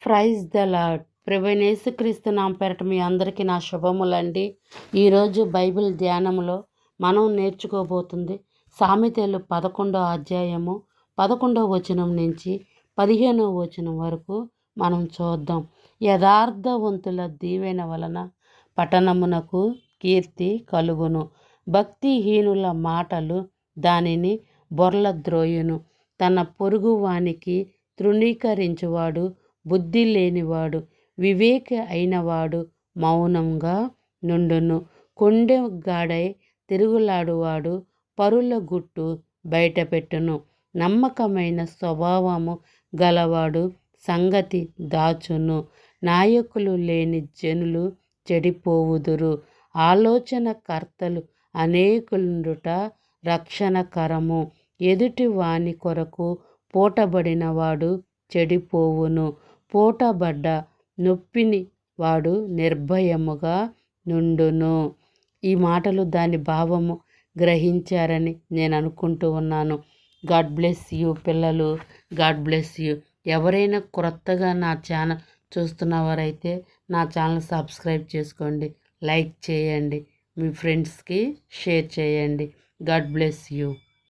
Praise the lord. ప్రభువైన యేసుక్రీస్తు నామమున పేరట మీ అందరికీ నా శుభములండి. ఈరోజు బైబిల్ ధ్యానంలో మనం నేర్చుకోబోతుంది సామెతలు 11వ అధ్యాయము 11వ వచనం నుంచి 15వ వచనం వరకు మనం చూద్దాం. యథార్థవంతుల దీవెన వలన పట్టణమునకు కీర్తి కలుగును, భక్తిహీనుల మాటలు దానిని బొర్లద్రోయును. తన పొరుగువానికి తృణీకరించువాడు బుద్ధి లేనివాడు, వివేక అయినవాడు మౌనంగా నుండును. కొండెగాడై తిరుగులాడువాడు పరుల గుట్టు బయటపెట్టును. నమ్మకమైన స్వభావము గలవాడు సంగతి దాచును. నాయకులు లేని జనులు చెడిపోవుదురు. ఆలోచనకర్తలు అనేకులుండుట రక్షణకరము. ఎదుటి వాని కొరకు పూటబడినవాడు చెడిపోవును. పూటబడ్డ నొప్పిని వాడు నిర్భయముగా నుండును. ఈ మాటలు దాని భావము గ్రహించారని నేను అనుకుంటూ ఉన్నాను. గాడ్ బ్లెస్ యూ పిల్లలు. God bless you. ఎవరైనా క్రొత్తగా నా ఛానల్ చూస్తున్నవారైతే నా ఛానల్ సబ్స్క్రైబ్ చేసుకోండి, లైక్ చేయండి, మీ ఫ్రెండ్స్కి షేర్ చేయండి. God bless you.